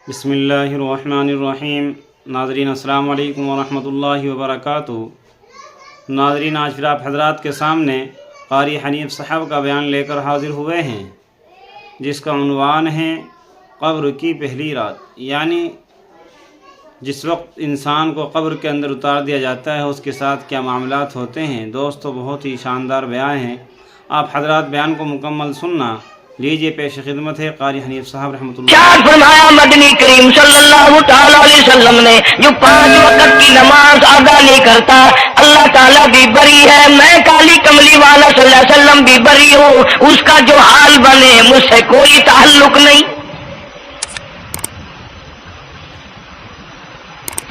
بسم اللہ الرحمن الرحیم۔ ناظرین السلام علیکم ورحمۃ اللہ وبرکاتہ۔ ناظرین، آج پھر آپ حضرات کے سامنے قاری حنیف صاحب کا بیان لے کر حاضر ہوئے ہیں، جس کا عنوان ہے قبر کی پہلی رات، یعنی جس وقت انسان کو قبر کے اندر اتار دیا جاتا ہے اس کے ساتھ کیا معاملات ہوتے ہیں۔ دوستو، بہت ہی شاندار بیان ہے، آپ حضرات بیان کو مکمل سننا۔ لیجئے پیش خدمت ہے قاری حنیف صاحب رحمۃ اللہ۔ کیا فرمایا مدنی کریم صلی اللہ تعالی علیہ وسلم نے، جو 5 وقت کی نماز ادا نہیں کرتا اللہ تعالیٰ بھی بری ہے، میں کالی کملی والا صلی اللہ علیہ وسلم بھی بری ہوں، اس کا جو حال بنے مجھ سے کوئی تعلق نہیں۔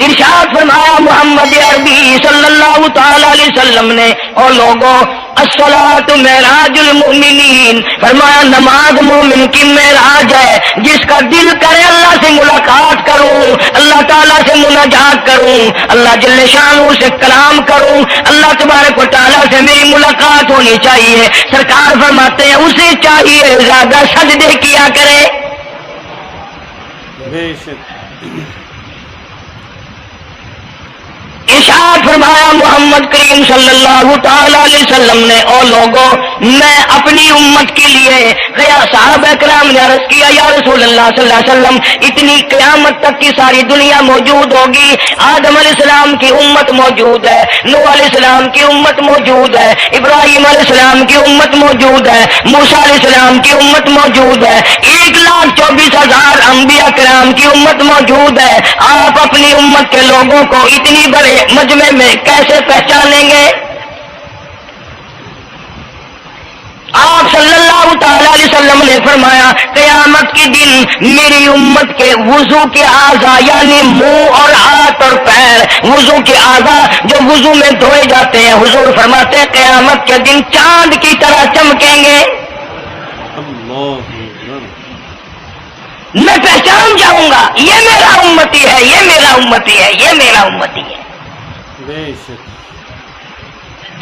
ارشاد فرمایا محمد عربی صلی اللہ تعالی علیہ وسلم نے، اور لوگوں الصلاۃ معراج المؤمنین، فرمایا نماز مومن کی معراج ہے، جس کا دل کرے اللہ سے ملاقات کروں، اللہ تعالیٰ سے مناجات کروں، اللہ جل شانہ سے کلام کروں، اللہ تبارک و تعالیٰ سے میری ملاقات ہونی چاہیے۔ سرکار فرماتے ہیں اسے چاہیے زیادہ سجدے کیا کرے۔ بے شک ارشاد فرمایا محمد کریم صلی اللہ تعالی علیہ وسلم نے، اور لوگوں میں اپنی امت کے لیے صحابہ کرام نے عرض کیا، یا رسول اللہ صلی اللہ علیہ وسلم، اتنی قیامت تک کی ساری دنیا موجود ہوگی، آدم علیہ السلام کی امت موجود ہے، نوح علیہ السلام کی امت موجود ہے، ابراہیم علیہ السلام کی امت موجود ہے، موسیٰ علیہ السلام کی امت موجود ہے، 1,24,000 انبیاء کرام کی امت موجود ہے، آپ اپنی امت کے لوگوں کو اتنی بڑے مجمع میں کیسے پہچانیں گے؟ آپ صلی اللہ تعالی علیہ وسلم نے فرمایا قیامت کے دن میری امت کے وضو کے اعضاء، یعنی منہ اور ہاتھ اور پیر، وضو کے اعضاء جو وضو میں دھوئے جاتے ہیں، حضور فرماتے ہیں قیامت کے دن چاند کی طرح چمکیں گے۔ اللہ، میں پہچان جاؤں گا یہ میرا امتی ہے، یہ میرا امتی ہے، یہ میرا امتی ہے۔ بے شک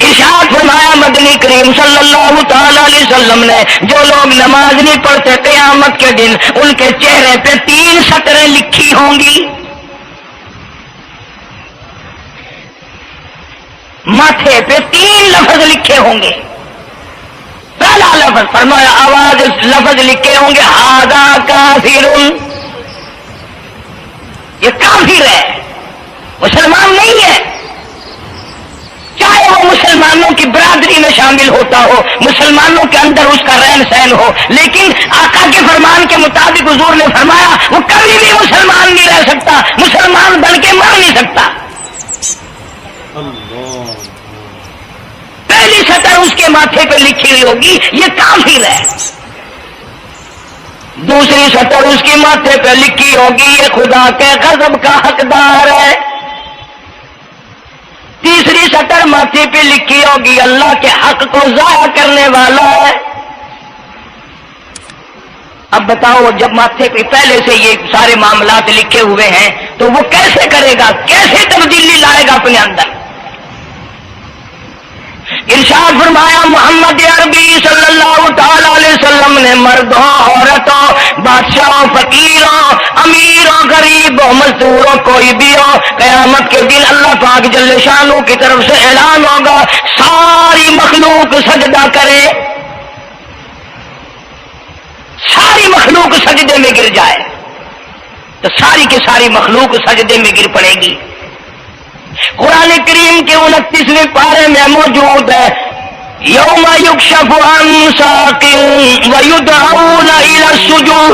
ارشاد فرمایا مدنی کریم صلی اللہ تعالی علیہ وسلم نے، جو لوگ نماز نہیں پڑھتے قیامت کے دن ان کے چہرے پہ 3 سطریں لکھی ہوں گی، ماتھے پہ 3 لفظ لکھے ہوں گے۔ پہلا لفظ فرمایا آواز لفظ لکھے ہوں گے ھذا کافر، یہ کافر ہے، مسلمان نہیں ہے، چاہے وہ مسلمانوں کی برادری میں شامل ہوتا ہو، مسلمانوں کے اندر اس کا رہن سہن ہو، لیکن آقا کے فرمان کے مطابق حضور نے فرمایا وہ کبھی بھی مسلمان نہیں رہ سکتا، مسلمان بن کے مر نہیں سکتا۔ اللہ، پہلی سطر اس کے ماتھے پہ لکھی ہوئی ہوگی یہ کافر ہے، دوسری سطر اس کے ماتھے پہ لکھی ہوگی یہ خدا کے غضب کا حقدار ہے، تیسری سطر ماتھے پہ لکھی ہوگی اللہ کے حق کو ضائع کرنے والا ہے۔ اب بتاؤ، جب ماتھے پہ پہلے سے یہ سارے معاملات لکھے ہوئے ہیں تو وہ کیسے کرے گا، کیسے تبدیلی لائے گا اپنے اندر؟ ارشاد فرمایا محمد عربی صلی اللہ تعالی علیہ وسلم نے، مردوں عورتوں، بادشاہوں فقیروں، امیروں غریبوں مزدوروں، کوئی بھی ہو، قیامت کے دن اللہ پاک جل شانہ کی طرف سے اعلان ہوگا ساری مخلوق سجدہ کرے، ساری مخلوق سجدے میں گر جائے تو ساری کی ساری مخلوق سجدے میں گر پڑے گی۔ قرآن کریم کے 29ویں پارے میں موجود ہے یوم یکشف عن ساق ویدعون الی السجود،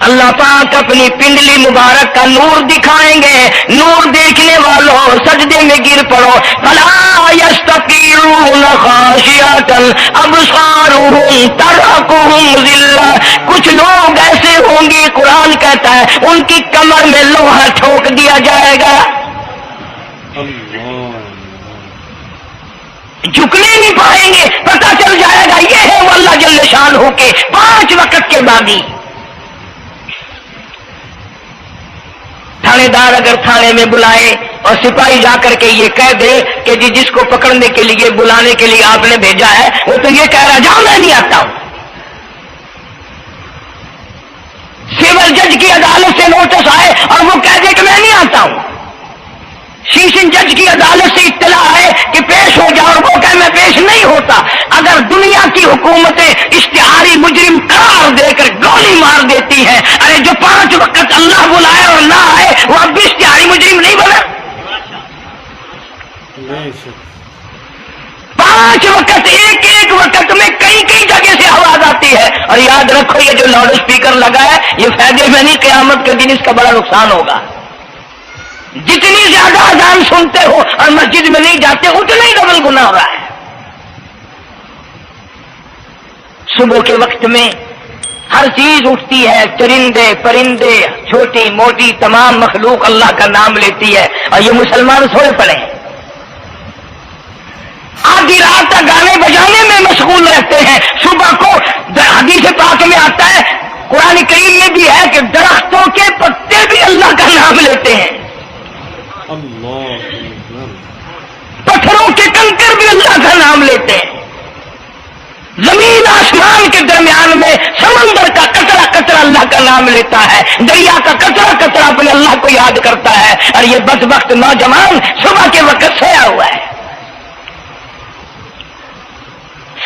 اللہ پاک اپنی پنڈلی مبارک کا نور دکھائیں گے، نور دیکھنے والوں سجدے میں گر پڑو، فلا یستطیعون خاشعۃ ابصارهم ترہقهم ذلہ، کچھ لوگ ایسے ہوں گے قرآن کہتا ہے ان کی کمر میں لوہا ٹھوک دیا جائے گا، اللہ، جھکنے نہیں پائیں گے، پتہ چل جائے گا یہ ہے وہ اللہ جل شانہ کے 5 وقت کے باغی۔ تھانے دار اگر تھانے میں بلائے اور سپاہی جا کر کے یہ کہہ دے کہ جس کو پکڑنے کے لیے بلانے کے لیے آپ نے بھیجا ہے وہ تو یہ کہہ رہا جاؤ میں نہیں آتا ہوں، کے نوٹس آئے اور وہ کہہ دے کہ میں نہیں آتا ہوں. سیشن جج کی عدالت سے اطلاع ہے کہ پیش ہو جاؤ اور وہ کہے میں پیش نہیں ہوتا. اگر دنیا کی حکومتیں اشتہاری مجرم قرار دے کر گولی مار دیتی ہیں، ارے جو 5 وقت اللہ بلائے اور نہ آئے وہ اب بھی اشتہاری مجرم نہیں بنا. 5 وقت ایک وقت میں کئی جگہ سے آواز آتی ہے. اور یاد رکھو یہ جو لاؤڈ اسپیکر لگا ہے یہ فائدے میں نہیں، قیامت کے دن اس کا بڑا نقصان ہوگا. جتنی زیادہ اذان سنتے ہو اور مسجد میں نہیں جاتے اتنا ہی ڈبل گناہ ہو رہا ہے. صبح کے وقت میں ہر چیز اٹھتی ہے، چرندے پرندے چھوٹی موٹی تمام مخلوق اللہ کا نام لیتی ہے اور یہ مسلمان سوئے پڑے ہیں. آدھی رات تک گانے بجانے میں مشغول رہتے ہیں. صبح کو حدیث پاک میں آتا ہے، قرآن کریم میں بھی ہے کہ درختوں کے پتے بھی اللہ کا نام لیتے ہیں، پتھروں کے کنکر بھی اللہ کا نام لیتے ہیں. زمین آسمان کے درمیان میں سمندر کا قطرہ قطرہ اللہ کا نام لیتا ہے، دریا کا قطرہ قطرہ اپنے اللہ کو یاد کرتا ہے. اور یہ بدبخت نوجوان صبح کے وقت سویا ہوا ہے.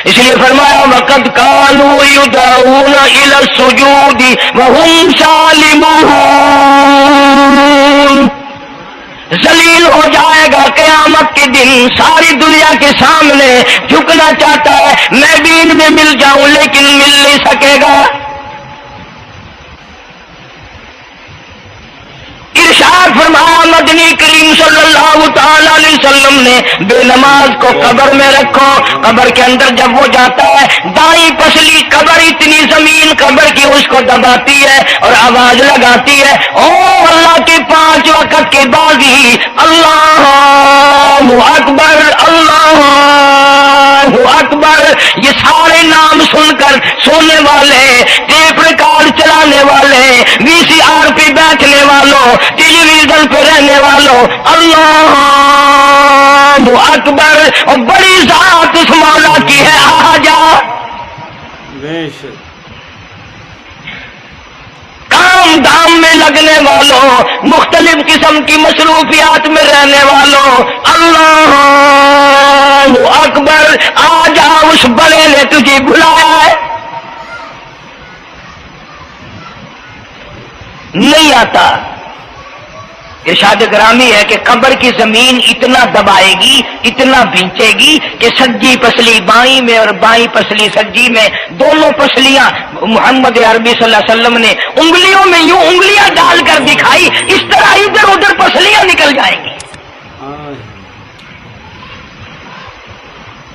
اس لیے فرمایا وَقَدْ كَانُوا يُدْعَوْنَ إِلَى السُّجُودِ وَهُمْ سَالِمُونَ. ذلیل ہو جائے گا قیامت کے دن، ساری دنیا کے سامنے جھکنا چاہتا ہے، میں بھی ان میں مل جاؤں لیکن مل نہیں سکے گا. ارشاد فرمایا مدنی کریم صلی اللہ تعالی علیہ وسلم نے بے نماز کو قبر میں رکھو. قبر کے اندر جب وہ جاتا ہے دائیں پسلی قبر اتنی زمین قبر کی اس کو دباتی ہے اور آواز لگاتی ہے، او اللہ کے 5 وقت کے بعد ہی اللہ اکبر اللہ اکبر. یہ سارے نام سن کر سونے والے، ٹیپ ریکارڈ چلانے والے، VCR پہ بیٹھنے والوں، ٹیلی ویژن پہ رہنے والوں اللہ اکبر. اور بڑی ذات اس مولا کی ہے، آ جا. کام دام میں لگنے والوں، مختلف قسم کی مصروفیات میں رہنے والوں اللہ اکبر. آ جا، اس بڑے نے تجھے بلایا ہے. نہیں آتا. ارشاد گرامی ہے کہ قبر کی زمین اتنا دبائے گی، اتنا بھینچے گی کہ سجی پسلی بائیں میں اور بائیں پسلی سجی میں، دونوں پسلیاں محمد عربی صلی اللہ علیہ وسلم نے انگلیوں میں یوں انگلیاں ڈال کر دکھائی، اس طرح ادھر ادھر پسلیاں نکل جائیں گی.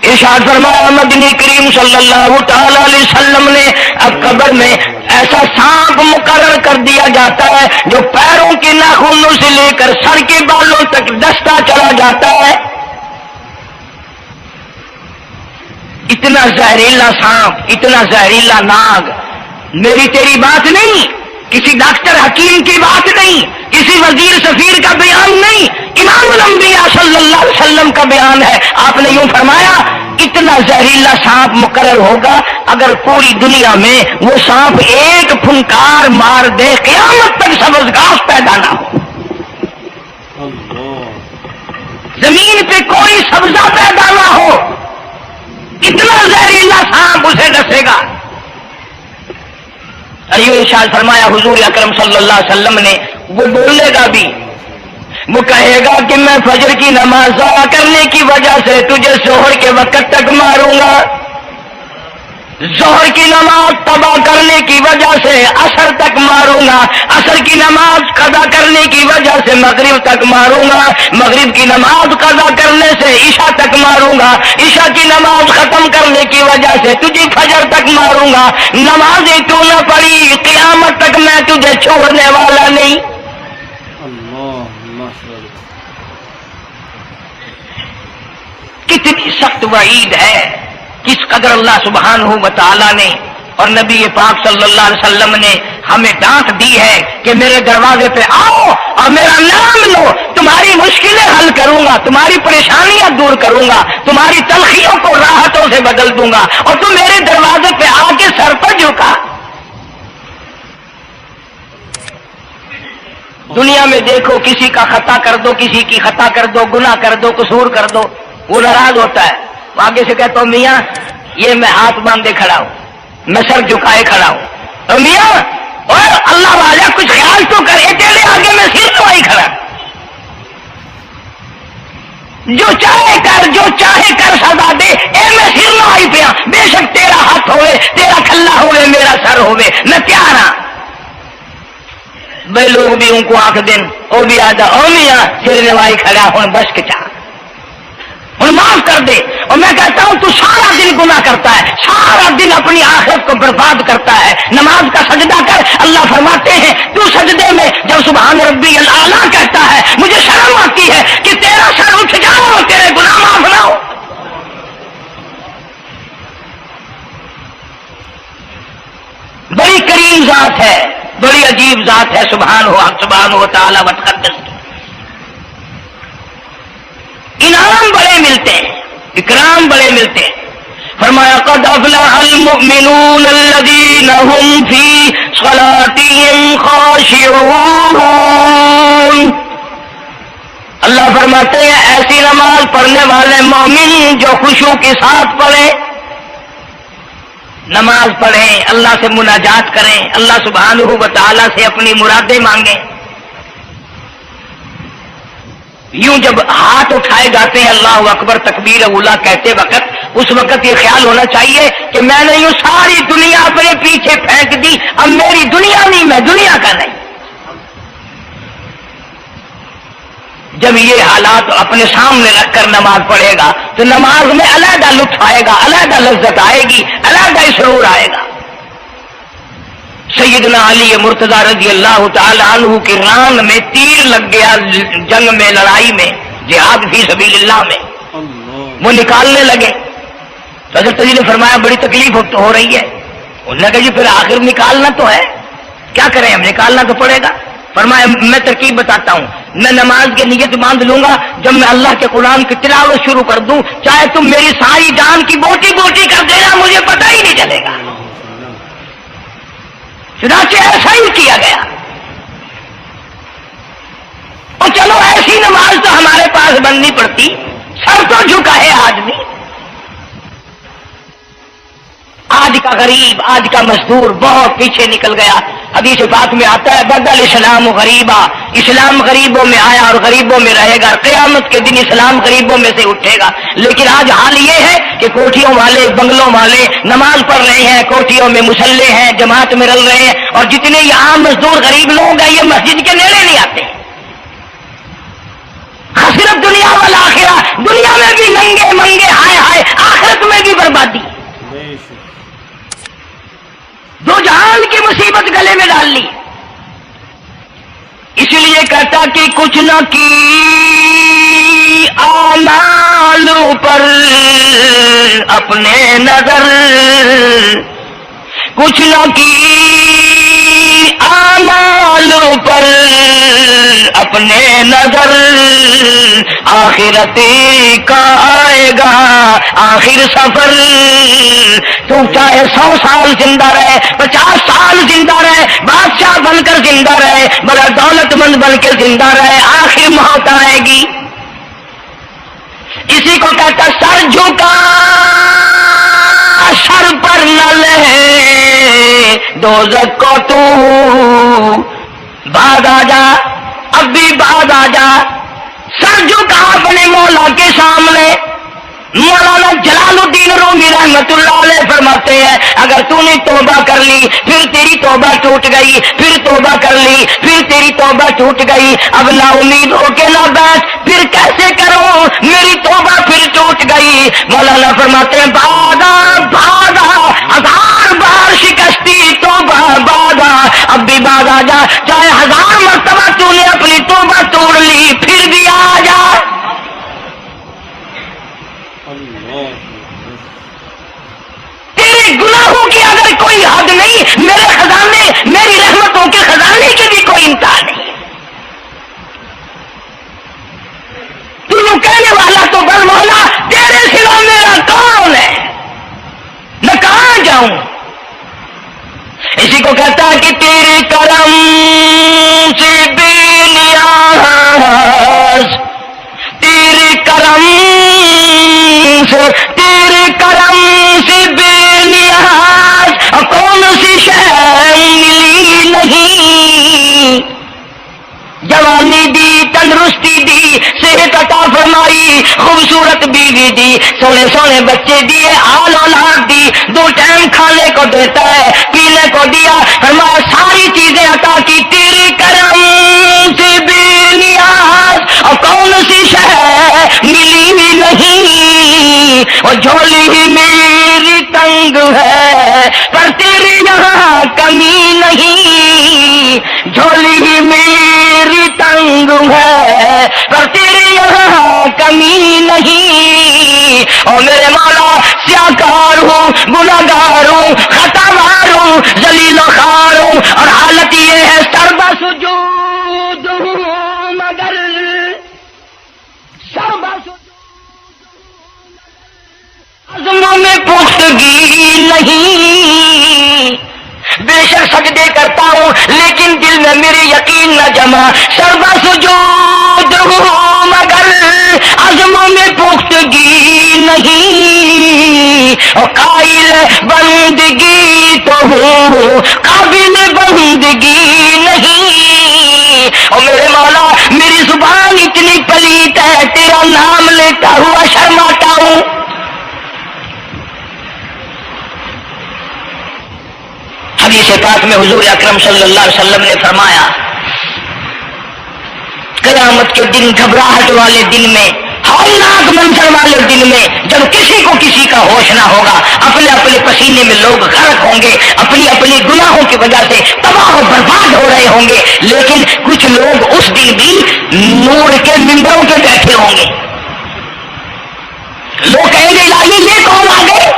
ارشاد فرمایا مدنی کریم صلی اللہ تعالی علیہ وسلم نے اب قبر میں ایسا سانپ مقرر کر دیا جاتا ہے جو پیروں کے ناخنوں سے لے کر سر کے بالوں تک دستا چلا جاتا ہے. اتنا زہریلا سانپ، اتنا زہریلا ناگ. میری تیری بات نہیں، کسی ڈاکٹر حکیم کی بات نہیں، کسی وزیر سفیر کا بیان نہیں، امام الانبیاء صلی اللہ علیہ وسلم کا بیان ہے. آپ نے یوں فرمایا اتنا زہریلا سانپ مقرر ہوگا، اگر پوری دنیا میں وہ سانپ ایک پھنکار مار دے قیامت تک سبز گھاس پیدا نہ ہو. زمین پہ کوئی سبزہ پیدا نہ ہو، اتنا زہریلا سانپ اسے ڈسے گا. ایو ارشاد فرمایا حضور اکرم صلی اللہ علیہ وسلم نے، وہ بولے گا بھی، وہ کہے گا کہ میں فجر کی نماز ضائع کرنے کی وجہ سے تجھے ظہر کے وقت تک ماروں گا، ظہر کی نماز تباہ کرنے کی وجہ سے عصر تک ماروں گا، عصر کی نماز قضا کرنے کی وجہ سے مغرب تک ماروں گا، مغرب کی نماز قضا کرنے سے عشاء تک ماروں گا، عشاء کی نماز ختم کرنے کی وجہ سے تجھے فجر تک ماروں گا. نمازیں تو نہ پڑھی قیامت تک میں تجھے چھوڑنے والا نہیں. کتنی سخت وعید ہے، کس قدر اللہ سبحانہ و تعالی نے اور نبی پاک صلی اللہ علیہ وسلم نے ہمیں ڈانٹ دی ہے کہ میرے دروازے پہ آؤ اور میرا نام لو، تمہاری مشکلیں حل کروں گا، تمہاری پریشانیاں دور کروں گا، تمہاری تلخیوں کو راحتوں سے بدل دوں گا، اور تم میرے دروازے پہ آ کے سر پر جھکا. دنیا میں دیکھو کسی کا خطا کر دو، کسی کی خطا کر دو، گناہ کر دو، قصور کر دو، وہ ناراض ہوتا ہے، وہ آگے سے کہتا ہوں میاں یہ میں ہاتھ باندھے کھڑا ہوں، میں سر جھکائے کھڑا ہوں، اور میاں اور اللہ والا کچھ خیال تو کرے، تیرے آگے میں سر نوائی کھڑا، جو چاہے کر، جو چاہے کر سزا دے، اے میں سر نوائی پیا، بے شک تیرا ہاتھ ہوئے، تیرا کھلا ہوئے، میرا سر ہوئے، میں تیار ہاں۔ بے لوگ بھی ان کو آنکھ دن وہ بھی آدھا او میاں سر نوائی کھڑا ہوں بس کے چاہ ہوں معاف کر دے۔ اور میں کہتا ہوں تو سارا دن گناہ کرتا ہے، سارا دن اپنی آخرت کو برباد کرتا ہے، نماز کا سجدہ کر، اللہ فرماتے ہیں تو سجدے میں جب سبحان ربی الاعلیٰ کہتا ہے مجھے شرم آتی ہے کہ تیرا سر اٹھ جاؤ اور تیرے گناہ معاف نہ ہو۔ بڑی کریم ذات ہے، بڑی عجیب ذات ہے، سبحان و تعالی وتقدس کی۔ انعام بڑے ملتے ہیں، اکرام بڑے ملتے ہیں۔ فرمایا قد افلح المؤمنون الذین هم فی صلاتهم خاشعون۔ اللہ فرماتے ہیں ایسی نماز پڑھنے والے مومن جو خشوع کے ساتھ پڑھے، نماز پڑھیں، اللہ سے مناجات کریں، اللہ سبحانہ و تعالی سے اپنی مرادیں مانگیں۔ یوں جب ہاتھ اٹھائے جاتے ہیں اللہ اکبر تکبیر اولا کہتے وقت، اس وقت یہ خیال ہونا چاہیے کہ میں نے یوں ساری دنیا اپنے پیچھے پھینک دی، اب میری دنیا نہیں، میں دنیا کا نہیں۔ جب یہ حالات اپنے سامنے رکھ کر نماز پڑھے گا تو نماز میں علیحدہ لطف آئے گا، علیحدہ لذت آئے گی، علیحدہ سرور آئے گا۔ سیدنا علی مرتضی رضی اللہ تعالی عنہ کی ران میں تیر لگ گیا، جنگ میں، لڑائی میں، جہاد فی سبیل اللہ میں، وہ نکالنے لگے تو حضرت علی نے فرمایا بڑی تکلیف ہو رہی ہے۔ انہوں نے کہا جی پھر آخر نکالنا تو ہے، کیا کریں ہم، نکالنا تو پڑے گا۔ فرمایا میں ترکیب بتاتا ہوں، میں نماز کی نیت باندھ لوں گا، جب میں اللہ کے قرآن کی تلاوت شروع کر دوں چاہے تم میری ساری جان کی بوٹی بوٹی کر دینا مجھے پتہ ہی نہیں چلے گا۔ چنانچہ ایسا ہی کیا گیا۔ اور چلو ایسی نماز تو ہمارے پاس بننی پڑتی، سر تو جھکا ہے آدمی۔ آج کا غریب، آج کا مزدور بہت پیچھے نکل گیا۔ حدیث پاک میں آتا ہے بدل اسلام غریبا، اسلام غریبوں میں آیا اور غریبوں میں رہے گا، قیامت کے دن اسلام غریبوں میں سے اٹھے گا۔ لیکن آج حال یہ ہے کہ کوٹھیوں والے، بنگلوں والے نماز پڑھ رہے ہیں، کوٹھیوں میں مصلے ہیں، جماعت میں رل رہے ہیں، اور جتنے یہ عام مزدور غریب لوگ ہیں یہ مسجد کے نیڑے نہیں آتے۔ خسرت دنیا والآخرہ، دنیا میں بھی ننگے منگے، ہائے ہائے، آخرت میں بھی بربادی، دو جہان کی مصیبت گلے میں ڈال لی۔ اس لیے کہتا کہ کچھ نہ کی اعمال پر اپنے نظر، کچھ نہ کی اعمال پر اپنے نظر، آخرت کا آئے گا آخر سفر۔ تو چاہے 100 سال زندہ رہے، 50 سال زندہ رہے، بادشاہ بن کر زندہ رہے، بڑا دولت مند بن کے زندہ رہے، آخر موت آئے گی۔ اسی کو کہتا سر جھکا سر پر نہ لے دوزخ کو تو بعد آ جا، اب بھی بعد آ جا، سر جھکا اپنے مولا کے سامنے۔ مولانا جلال الدین رومی رحمت اللہ علیہ فرماتے ہیں اگر تو نے توبہ کر لی پھر تیری توبہ ٹوٹ گئی، پھر توبہ کر لی پھر تیری توبہ ٹوٹ گئی، اب نا امید ہو کے نہ بیٹھ، پھر کیسے کروں میری توبہ پھر ٹوٹ گئی۔ مولانا فرماتے ہیں بادا بادا 1000 بار شکستی توبہ بادا، اب بھی بعد آ جا، چاہے 1000 مرتبہ تو نے اپنی توبہ توڑ لی پھر بھی آ جا۔ تیرے گناہوں کی اگر کوئی حد نہیں، میرے خزانے، میری رحمتوں کے خزانے کی بھی کوئی انتہا نہیں۔ تو کہنے والا تو بس مولا تیرے سوا میرا کون ہے، پوت بیوی دی، سونے سونے بچے دیے، آل اولاد دی، 2 ٹائم کھانے کو دیتا ہے، پینے کو دیا، فرمایا ساری چیزیں عطا کی، تیری کرم سے بے نیاز اور کون سی شے ملی ہی نہیں، اور جھولی ہی میری تنگ ہے پر تیری یہاں کمی نہیں، جھولی ہی میری تنگ ہے پر تیری یہاں کمی نہیں، اور میرے مولا سیاکار ہوں، گناہگار ہوں، خطاوار ہوں، ذلیل و خوار ہوں، اور حالت یہ ہے سربا سجود ہوں مگر سربا عزموں میں پختگی نہیں، بے شک سجدے کرتا ہوں لیکن دل میں میرے یقین نہ جمع، سربا سجود ہوں مگر عزموں میں پختگی نہیں، اور قائل بندگی تو ہوں قابل بندگی نہیں، اور میرے مولا میری زبان اتنی پلیت ہے تیرا نام لیتا ہوا شرماتا ہوں۔ حدیث پاک میں حضور اکرم صلی اللہ علیہ وسلم نے فرمایا قیامت کے دن، گھبراہٹ والے دن میں، ہولناک منظر والے دن میں، جب کسی کو کسی کا ہوش نہ ہوگا، اپنے اپنے پسینے میں لوگ غرق ہوں گے، اپنی اپنی گناہوں کی وجہ سے تباہ و برباد ہو رہے ہوں گے، لیکن کچھ لوگ اس دن بھی نور کے ممبروں پہ بیٹھے ہوں گے، لوگ کہیں گے الہی یہ کون آ گئے؟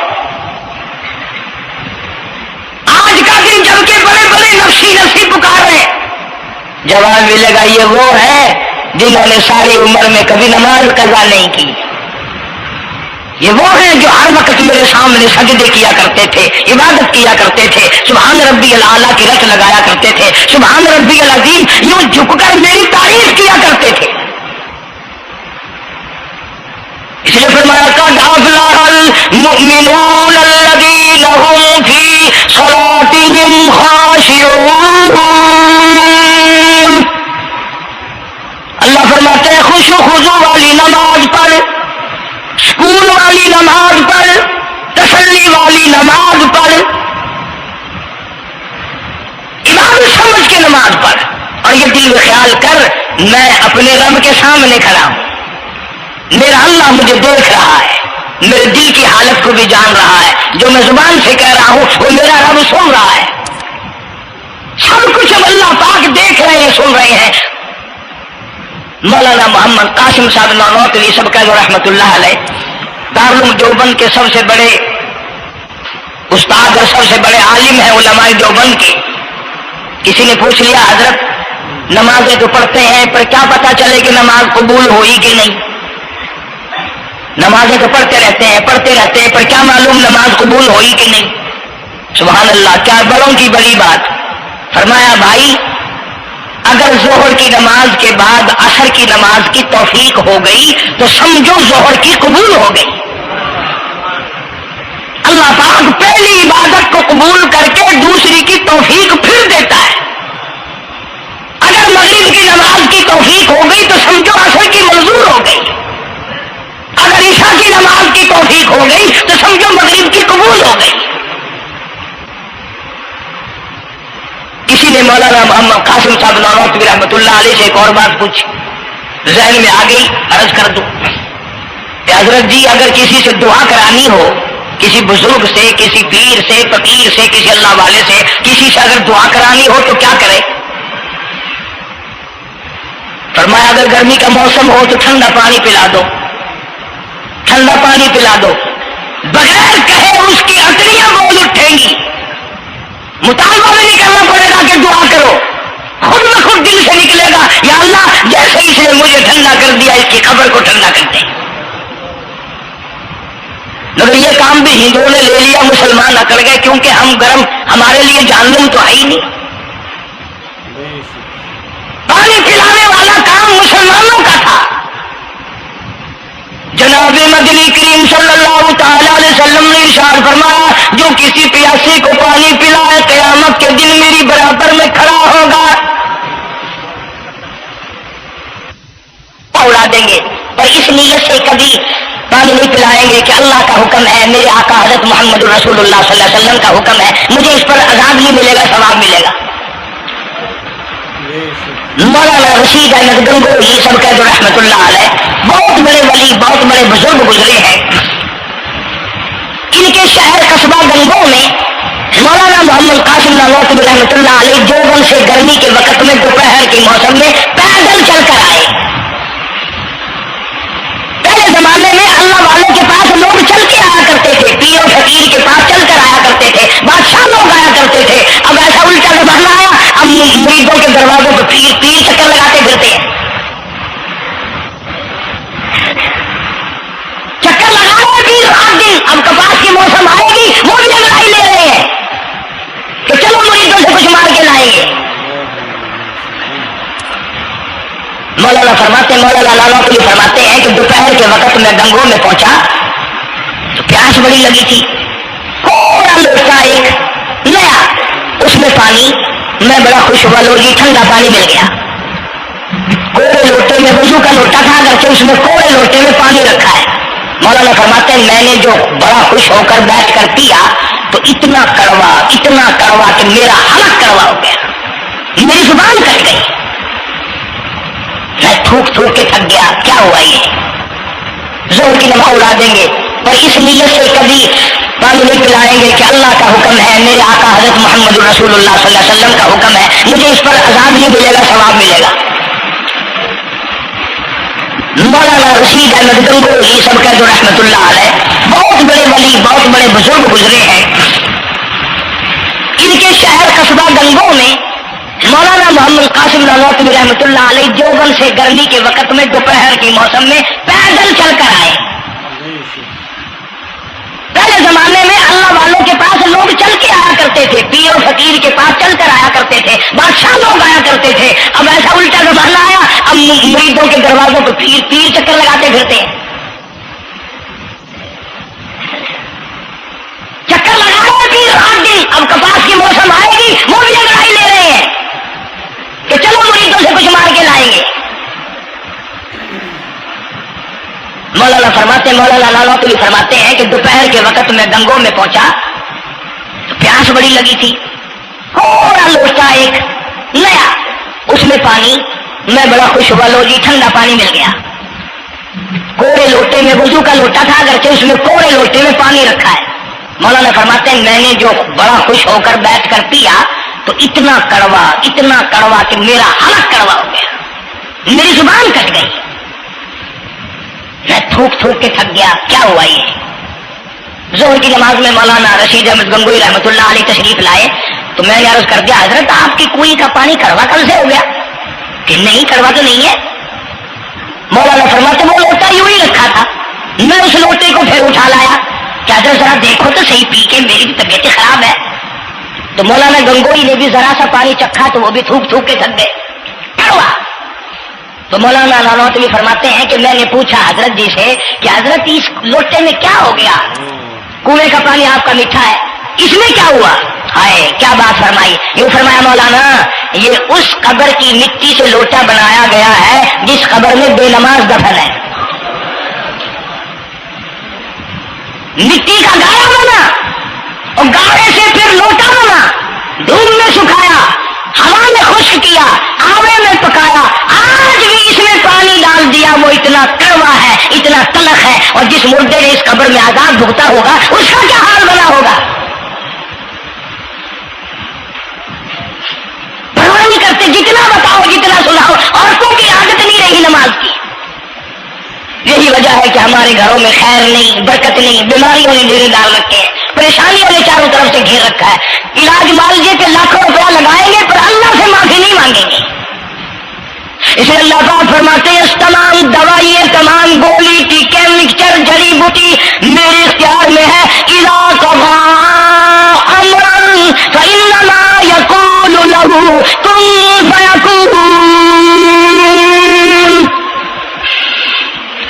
آج کا دن جب کے بڑے بڑے نفسی نفسی پکار رہے، جواب ملے گا یہ وہ ہے جنہوں نے ساری عمر میں کبھی نماز قضا نہیں کی، یہ وہ ہیں جو ہر وقت میرے سامنے سجدے کیا کرتے تھے، عبادت کیا کرتے تھے، سبحان ربی الاعلیٰ کی رٹ لگایا کرتے تھے، سبحان ربی العظیم یوں جھک کر میری تعریف کیا کرتے تھے۔ اس لیے فرمایا قد افلح المؤمنون الذین هم فی صلاتهم خاشعون، اللہ فرماتے ہیں خوش و خضوع والی نماز پڑھ، سکون والی نماز پڑھ، تسلی والی نماز پڑھ، عبادت سمجھ کے نماز پڑھ، اور یہ دل میں خیال کر میں اپنے رب کے سامنے کھڑا ہوں، میرا اللہ مجھے دیکھ رہا ہے، میرے دل کی حالت کو بھی جان رہا ہے، جو میں زبان سے کہہ رہا ہوں وہ میرا رب سن رہا ہے، سب کچھ اب اللہ پاک دیکھ رہے ہیں، سن رہے ہیں۔ مولانا محمد قاسم صاحب نانوتوی سب کا رحمۃ اللہ علیہ دارالعلوم دیوبند کے سب سے بڑے استاد اور سب سے بڑے عالم ہیں علماء دیوبند کے، کسی نے پوچھ لیا حضرت نمازیں تو پڑھتے ہیں پر کیا پتا چلے کہ نماز قبول ہوئی کہ نہیں، نمازیں تو پڑھتے رہتے ہیں پر کیا معلوم نماز قبول ہوئی کہ نہیں؟ سبحان اللہ، کیا بڑوں کی بڑی بات۔ فرمایا بھائی اگر ظہر کی نماز کے بعد عصر کی نماز کی توفیق ہو گئی تو سمجھو ظہر کی قبول ہو گئی، اللہ پاک پہلی عبادت کو قبول کر کے دوسری کی توفیق پھر دیتا ہے، اگر مغرب کی نماز کی توفیق ہو گئی تو سمجھو عصر کی منظور ہو گئی، اگر عشاء کی نماز کی توفیق ہو گئی تو سمجھو مغرب کی قبول ہو گئی۔ کسی نے مولانا محمد قاسم صاحب نانوتوی رحمۃ اللہ علیہ سے ایک اور بات پوچھی، ذہن میں آ گئی، عرض کر دوں کہ حضرت جی اگر کسی سے دعا کرانی ہو، کسی بزرگ سے، کسی پیر سے، فقیر سے، کسی اللہ والے سے، کسی سے اگر دعا کرانی ہو تو کیا کرے؟ فرمایا اگر گرمی کا موسم ہو تو ٹھنڈا پانی پلا دو، ٹھنڈا پانی پلا دو، بغیر کہے اس کی اتریاں بول اٹھیں گی، مطالبہ بھی نہیں کرنا پڑے گا کہ دعا کرو، خود بخود دل سے نکلے گا یا اللہ جیسے اس نے مجھے ٹھنڈا کر دیا اس کی قبر کو ٹھنڈا کر دے۔ مگر یہ کام بھی ہندوؤں نے لے لیا، مسلمان اکڑ گئے، کیونکہ ہم گرم، ہمارے لیے جہنم تو ہے ہی نہیں، پانی پلانے والا کام مسلمانوں کا تھا۔ جناب مدنی کریم صلی اللہ تعالی علیہ وسلم نے ارشاد فرمایا جو کسی پیاسے کو پانی پلائے قیامت کے دن میری برابر میں کھڑا ہوگا، اڑا دیں گے، پر اس نیت سے کبھی پانی نہیں پلائیں گے کہ اللہ کا حکم ہے، میرے آقا حضرت محمد رسول اللہ صلی اللہ علیہ وسلم کا حکم ہے، مجھے اس پر عذاب نہیں ملے گا، ثواب ملے گا۔ مولانا رشید احمد گنگوہی سب کہہ دو رحمت اللہ علیہ، بہت بڑے ولی، بہت بڑے بزرگ گزرے ہیں۔ ان کے شہر قصبہ گنگو میں مولانا محمد قاسم نانوتوی رحمۃ اللہ علیہ دیوبند سے گرمی کے وقت میں دوپہر کے موسم میں پیدل چل کر آئے۔ پہلے زمانے میں اللہ والوں کے پاس لوگ چل کے آیا کرتے تھے، پیر و فقیر کے پاس چل کر آیا کرتے تھے، بادشاہ لوگ آیا کرتے تھے۔ اب ایسا الٹا زمانہ آیا، اب مریدوں کے دروازوں پہ پیر چکر لگاتے پھرتے ہیں، چکر لگا رہے پیر رات دن۔ اب کپاس کی موسم آئے گی، وہ بھی لڑائی لے رہے ہیں کہ چلو مریدوں سے کچھ مار کے لائیں گے۔ مولانا نانوتوی فرماتے ہیں کہ دوپہر کے وقت میں گنگو میں پہنچا تو پیاس بڑی لگی تھی، تھوڑا لوٹا ایک نیا، اس میں پانی، میں بڑا خوش ہوا، لو جی ٹھنڈا پانی مل گیا۔ کوڑے لوٹے میں وضو کا لوٹا تھا، اگرچہ اس میں کوڑے لوٹے میں پانی رکھا ہے۔ مولانا فرماتے ہیں میں نے جو بڑا خوش ہو کر بیٹھ کر پیا تو اتنا کڑوا کہ میرا حلق کڑوا ہو گیا، میری زبان کٹ گئی، میں تھوک کے تھک گیا۔ کیا ہوا یہ؟ زہر کی نماز اڑا دیں گے اور اس نیت سے کبھی پانی نہیں پلائیں گے کہ اللہ کا حکم ہے، میرے آقا حضرت محمد رسول اللہ صلی اللہ علیہ وسلم کا حکم ہے، مجھے اس پر عذاب نہیں ملے گا، ثواب ملے گا۔ مولانا رشید احمد گنگوہی سب کہہ دو رحمت اللہ علیہ، بہت بڑے ولی، بہت بڑے بزرگ گزرے ہیں۔ ان کے شہر قصبہ گنگو میں مولانا محمد قاسم نانوتوی رحمۃ اللہ علیہ دیوبند سے گرمی کے وقت میں دوپہر کے موسم میں پیدل چل کر آئے۔ پہلے زمانے میں اللہ والوں کے پاس لوگ چل کے آیا کرتے تھے، پیر و فقیر کے پاس چل کر آیا کرتے تھے، بادشاہ لوگ آیا کرتے تھے۔ اب ایسا الٹا زمانہ آیا، اب مریدوں کے دروازوں پہ پیر چکر لگاتے پھرتے ہیں، چکر لگا رہے پیر رات دن۔ اب کپاس کی موسم آئے گی، وہ بھی لڑائی لے رہے ہیں کہ چلو مریدوں سے کچھ مار کے لائیں گے۔ مولانا نانوتوی فرماتے ہیں کہ دوپہر کے وقت میں گنگو میں پہنچا تو پیاس بڑی لگی تھی، تھوڑا لوٹا ایک نیا، اس میں پانی، میں بڑا خوش ہوا، لو جی ٹھنڈا پانی مل گیا۔ کوڑے لوٹے میں وضو کا لوٹا تھا، اگرچہ اس میں کوڑے لوٹے میں پانی رکھا ہے۔ مولانا فرماتے ہیں میں نے جو بڑا خوش ہو کر بیٹھ کر پیا تو اتنا کڑوا کہ میرا حلق کڑوا ہو گیا، میری زبان کٹ گئی، میں تھوک کے تھک گیا۔ کیا ہوا یہ؟ ظہر کی نماز میں مولانا رشید احمد گنگوہی رحمۃ اللہ علیہ تشریف لائے تو میں نے عرض کر دیا حضرت آپ کی کنویں کا پانی کڑوا کب سے ہو گیا؟ کہ نہیں کڑوا تو نہیں ہے۔ مولانا فرماتے وہ لوٹا یوں ہی رکھا تھا، میں اس لوٹے کو پھر اٹھا لایا کہ حضرت ذرا دیکھو تو صحیح، پی کے میری طبیعت خراب ہے۔ تو مولانا گنگوہی نے بھی ذرا سا پانی چکھا تو وہ بھی تھوک کے تھک گئے، کڑوا۔ تو مولانا نانوتوی فرماتے ہیں کہ میں نے پوچھا حضرت جی سے کہ حضرت اس لوٹے میں کیا ہو گیا؟ کنویں کا پانی آپ کا میٹھا ہے، اس میں کیا ہوا؟ ہائے کیا بات فرمائی! یوں فرمایا مولانا یہ اس قبر کی مٹی سے لوٹا بنایا گیا ہے جس قبر میں بے نماز دفن ہے، مٹی کا گاڑا بنا اور گاڑے سے پھر لوٹا بنا، دھوپ میں سکھایا، ہوا میں خشک کیا، آوے میں پکایا، آج بھی اس میں پانی ڈال دیا، وہ اتنا کڑوا ہے، اتنا تلخ ہے، اور جس مردے نے اس قبر میں عذاب بھگتا ہوگا اس کا کیا حال بنا ہوگا؟ پرواہ نہیں کرتے، جتنا بتاؤ جتنا سناؤ، عورتوں کی عادت نہیں رہی نماز کی۔ یہی وجہ ہے کہ ہمارے گھروں میں خیر نہیں، برکت نہیں، بیماریوں نے ڈیرے ڈال رکھے ہیں، پریشانیوں نے چاروں طرف سے گھیر رکھا ہے۔ علاج معالجے پہ لاکھوں روپیہ لگائیں گے پر اللہ سے معافی نہیں مانگیں گے۔ اس لیے اللہ پاک فرماتے ہیں تمام دوائیں، تمام گولی ٹیکے مکسچر جڑی بوٹی میرے اختیار میں ہے۔ اذا قضى امرا فانما يقول له كن فيكون۔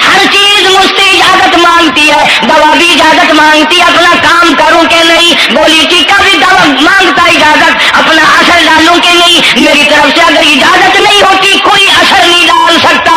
ہر چیز مجھ سے اجازت مانگتی ہے، دوا بھی اجازت مانگتی ہے اپنا کام کروں کہ نہیں، گولی ٹیکا بھی دوا مانگتا اجازت اپنا اثر ڈالوں کہ نہیں، میری طرف سے اگر اجازت نہیں ہوتی کوئی اثر نہیں ڈال سکتا۔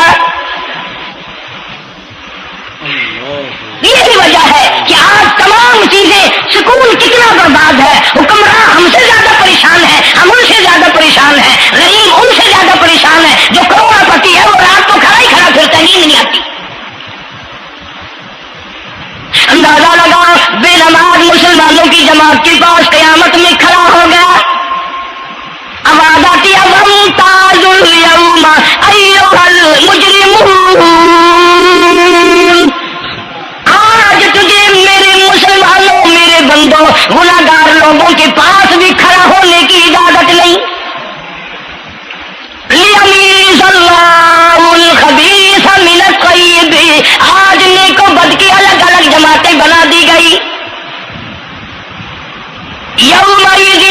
اليوم أيها المجرمون، آج تجھے میرے مسلمانوں، میرے بندوں، گناہگار لوگوں کے پاس بھی کھڑا ہونے کی اجازت نہیں۔ لیمیز اللہ الخبیث من الطیب، آج نیک و بد کی الگ الگ جماعتیں بنا دی گئی۔ یومئذ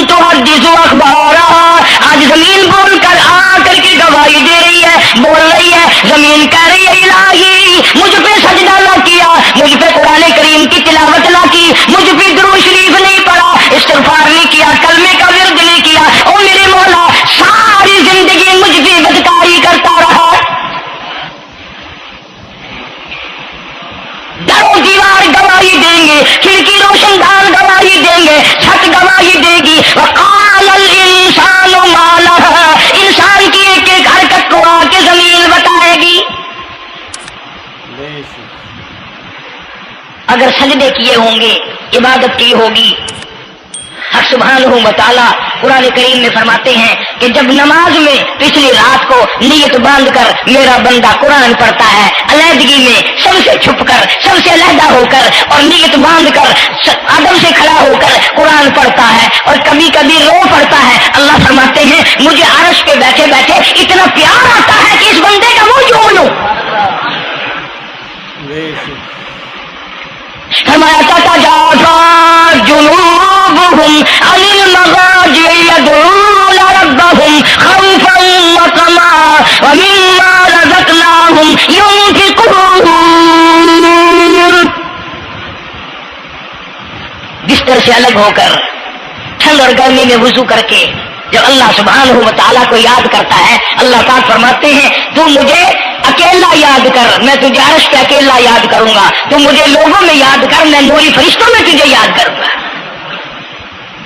تحدث اخبارہا، آج زمین بول کر آ کر کے گواہی دے رہی ہے، بول رہی ہے، زمین کہہ رہی ہے الہی مجھ پہ سجدہ نہ کیا، مجھ پہ قرآن کریم کی تلاوت نہ کی، مجھ پہ درود شریف نہیں پڑھا، استغفار نہیں کیا، کلمے کا ورد نہیں کیا، او میرے مولا ساری زندگی مجھ پہ بدکاری کرتا رہا۔ در و دیوار گواہی دیں گے، کھڑکی روشن دان گواہی دیں گے، چھت گواہی دے گی۔ وقال الانسان ما لها، انسان کی ایک ایک حرکت کو آ کے زمین بتائے گی۔ بے شک اگر سجدے کیے ہوں گے، عبادت کی ہوگی، حق سبحانہ و تعالیٰ قرآن کریم میں فرماتے ہیں کہ جب نماز میں پچھلی رات کو نیت باندھ کر میرا بندہ قرآن پڑھتا ہے، علیحدگی میں سب سے چھپ کر، سب سے علیحدہ ہو کر اور نیت باندھ کر ادب سے کھڑا ہو کر قرآن پڑھتا ہے اور کبھی کبھی رو پڑتا ہے، اللہ فرماتے ہیں مجھے عرش پہ بیٹھے بیٹھے اتنا پیار آتا ہے کہ اس بندے کا منہ چوم لوں۔ بے شک فرمایا تتجافى جنوبهم عن المضاجع يدعون ربهم خوفا وطمعا ومما رزقناهم ينفقون، بستر سے الگ ہو کر ٹھنڈ اور گرمی میں وضو کر کے جب اللہ سبحانہ و تعالیٰ کو یاد کرتا ہے، اللہ پاک فرماتے ہیں تو مجھے اکیلا یاد کر، میں تجھے عرش پہ اکیلا یاد کروں گا، تو مجھے لوگوں میں یاد کر، میں نوری فرشتوں میں تجھے یاد کروں گا،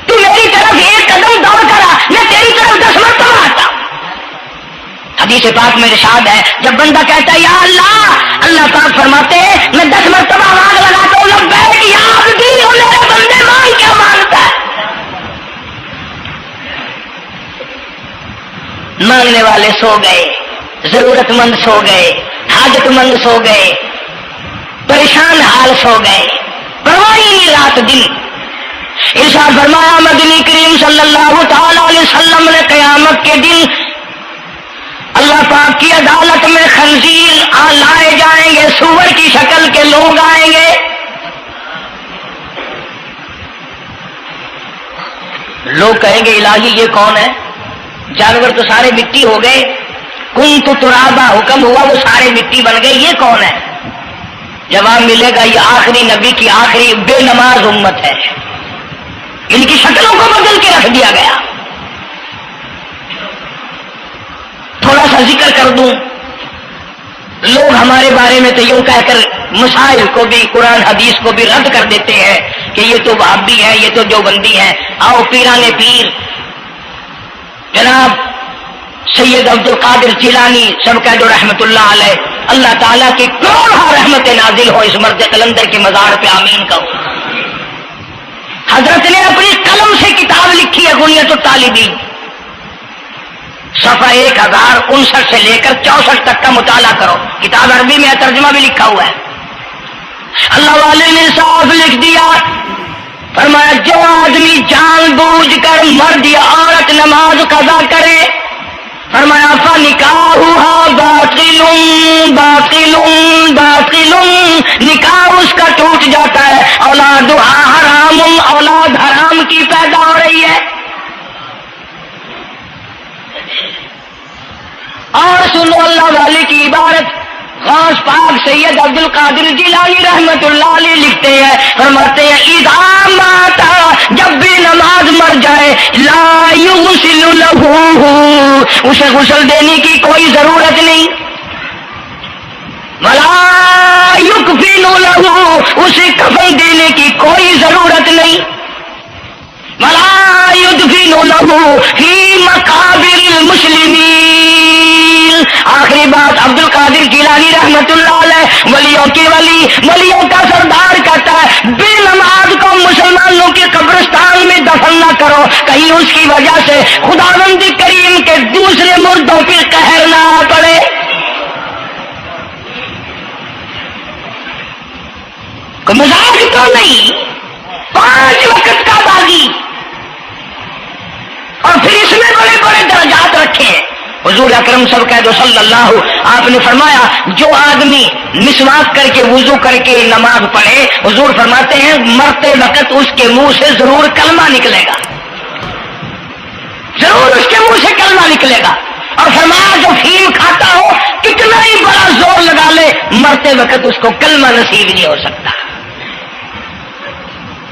تو میری طرف ایک قدم دوڑ کرا، میں تیری طرف 10 مرتبہ آتا ہوں۔ حدیث پاک میں ارشاد ہے جب بندہ کہتا ہے یا اللہ، اللہ پاک فرماتے ہیں میں 10 مرتبہ آواز لگاتا ہوں لبیک یا عبدی، میرے بندے مان کیا مانگتا ہے؟ مانگنے والے سو گئے، ضرورت مند سو گئے، حاجت مند سو گئے، پریشان حال سو گئے، پرواہ ہی نہیں رات دن۔ ارشاد فرمایا مدنی کریم صلی اللہ تعالی علیہ وسلم نے قیامت کے دن اللہ پاک کی عدالت میں خنزیر لائے جائیں گے، سور کی شکل کے لوگ آئیں گے، لوگ کہیں گے الہی یہ کون ہے؟ جانور تو سارے مٹی ہو گئے، کنت ترابا حکم ہوا وہ سارے مٹی بن گئے، یہ کون ہے؟ جواب ملے گا یہ آخری نبی کی آخری بے نماز امت ہے، ان کی شکلوں کو بدل کے رکھ دیا گیا۔ تھوڑا سا ذکر کر دوں، لوگ ہمارے بارے میں تو یوں کہہ کر مسائل کو بھی، قرآن حدیث کو بھی رد کر دیتے ہیں کہ یہ تو وہابی ہے، یہ تو دیوبندی ہے۔ آؤ پیرانے پیر جناب سید عبد القادر جیلانی سب کہہ دو رحمت اللہ علیہ، اللہ تعالیٰ کی کروڑوں رحمت نازل ہو اس مرد قلندر کے مزار پہ، آمین کہو۔ حضرت نے اپنی قلم سے کتاب لکھی ہے غنیت الطالبین، صفحہ 1059 سے لے کر 64 تک کا مطالعہ کرو، کتاب عربی میں ہے، ترجمہ بھی لکھا ہوا ہے۔ اللہ والے نے صاف لکھ دیا، فرمایا جو آدمی جان بوجھ کر مرد یا عورت نماز قضا کرے، فرمایا فنکاحها باطل باطل باطل، نکاح اس کا ٹوٹ جاتا ہے، اولادها حرام، اولاد حرام کی پیدا ہو رہی ہے۔ اور سنو اللہ والے کی عبارت، غوث پاک سید عبد القادر جیلانی رحمت اللہ علیہ لکھتے ہیں، فرماتے ہیں اذا مات، جب بھی نماز مر جائے، لا یغسل لہ، اسے غسل دینے کی کوئی ضرورت نہیں، ولا یکفن لہ، اسے کفن دینے کی کوئی ضرورت نہیں، ولا یدفن لہ فی مقابر المسلمین۔ آخری بات عبد القادر جیلانی رحمت اللہ علیہ، ولیوں کے ولی، ولیوں کا سردار کہتا ہے بے نماز کو مسلمانوں کے قبرستان میں دفن نہ کرو، کہیں اس کی وجہ سے خداوند کریم کے دوسرے مردوں تو پھر قہر نہ آ پڑے. کوئی مذاق تو نہیں، 5 وقت کا باغی، اور پھر اس میں بڑے بڑے درجات رکھے ہیں. حضور اکرم سب کہہ دو صلی اللہ، آپ نے فرمایا جو آدمی مسواک کر کے وضو کر کے نماز پڑھے، حضور فرماتے ہیں مرتے وقت اس کے منہ سے ضرور کلمہ نکلے گا، ضرور اس کے منہ سے کلمہ نکلے گا. اور فرمایا جو فیم کھاتا ہو کتنا ہی بڑا زور لگا لے، مرتے وقت اس کو کلمہ نصیب نہیں ہو سکتا.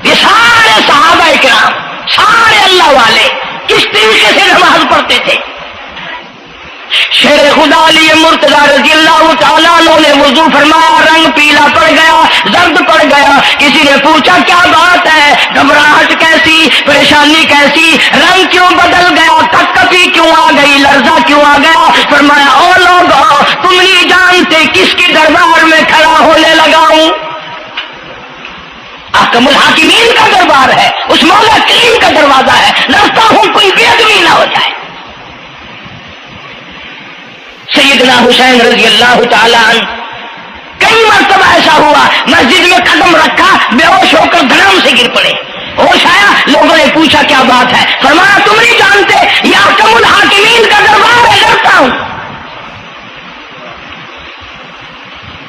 یہ سارے صحابہ کرام، سارے اللہ والے کس طریقے سے نماز پڑھتے تھے. شیر خدا علی مرتضی رضی اللہ تعالیٰ عنہ نے وضو فرمایا، رنگ پیلا پڑ گیا، زرد پڑ گیا. کسی نے پوچھا کیا بات ہے، گھبراہٹ کیسی، پریشانی کیسی، رنگ کیوں بدل گیا، کپکپی کیوں آ گئی، لرزہ کیوں آ گیا. فرمایا او لوگو تم نہیں جانتے کس کی دربار میں کھڑا ہونے لگا ہوں. احکم الحاکمین کا دربار ہے، اس مولا کریم کا دروازہ ہے، ڈرتا ہوں کوئی بے ادبی نہ ہو جائے. سیدنا حسین رضی اللہ تعالیٰ عنہ کئی مرتبہ ایسا ہوا مسجد میں قدم رکھا، بے ہوش ہو کر دھڑام سے گر پڑے. ہوش آیا، لوگوں نے پوچھا کیا بات ہے، فرمایا تم نہیں جانتے یہ احکم الحاکمین کا دربار ہے، ڈرتا ہوں.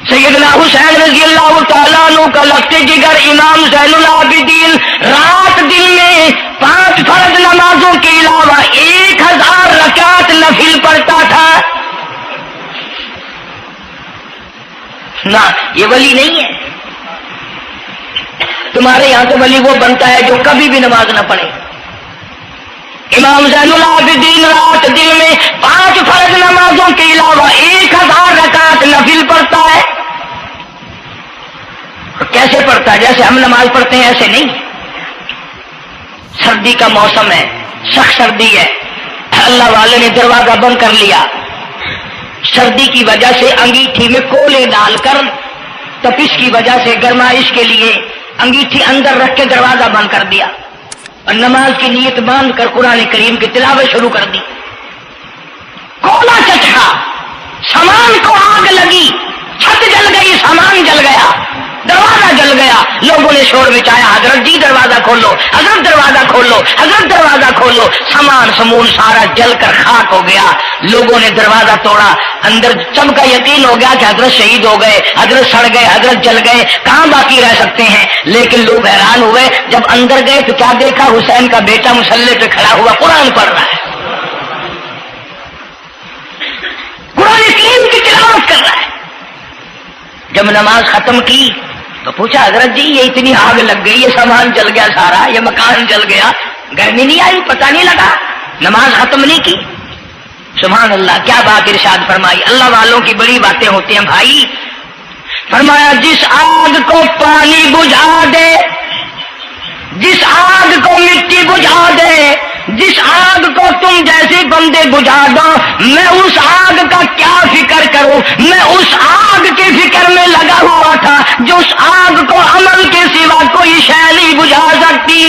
سیدنا حسین رضی اللہ تعالیٰ عنہ کا لگتے جگر امام زین العابدین رات دن میں 5 فرض نمازوں کے علاوہ 1000 رکعت نفل پڑھتا تھا. نہ یہ ولی نہیں ہے. تمہارے یہاں تو ولی وہ بنتا ہے جو کبھی بھی نماز نہ پڑھے. امام زین العابدین رات دن میں 5 فرض نمازوں کے علاوہ 1000 رکعت نفل پڑھتا ہے. کیسے پڑھتا ہے؟ جیسے ہم نماز پڑھتے ہیں ایسے نہیں. سردی کا موسم ہے، سخت سردی ہے، اللہ والے نے دروازہ بند کر لیا. سردی کی وجہ سے انگیٹھی میں کولے ڈال کر، تپش کی وجہ سے گرمائش کے لیے انگیٹھی اندر رکھ کے دروازہ بند کر دیا، اور نماز کی نیت باندھ کر قرآن کریم کی تلاوت شروع کر دی. کولا چچا، سامان کو آگ لگی، چھت جل گئی، سامان جل گیا، دروازہ جل گیا. لوگوں نے شور مچایا، حضرت جی دروازہ کھولو، حضرت دروازہ کھولو، حضرت دروازہ کھولو. سامان سمون سارا جل کر خاک ہو گیا. لوگوں نے دروازہ توڑا، اندر سب کا یقین ہو گیا کہ حضرت شہید ہو گئے، حضرت سڑ گئے، حضرت جل گئے، کہاں باقی رہ سکتے ہیں. لیکن لوگ حیران ہوئے، جب اندر گئے تو کیا دیکھا، حسین کا بیٹا مسلح پہ کھڑا ہوا قرآن پڑھ رہا ہے، قرآن کریم کی تلاوت کر رہا ہے. جب نماز ختم کی تو پوچھا حضرت جی یہ اتنی آگ لگ گئی، یہ سامان جل گیا سارا، یہ مکان جل گیا، گرمی نہیں آئی، پتہ نہیں لگا، نماز ختم نہیں کی. سبحان اللہ، کیا بات ارشاد فرمائی. اللہ والوں کی بڑی باتیں ہوتی ہیں بھائی. فرمایا جس آگ کو پانی بجھا دے، جس آگ کو مٹی بجھا دے، جس آگ کو تم جیسے بندے بجھا دو، میں اس آگ کا کیا فکر کروں. میں اس آگ کی فکر میں لگا ہوا تھا جو اس آگ کو عمل کے سوا کوئی شے نہیں بجھا سکتی.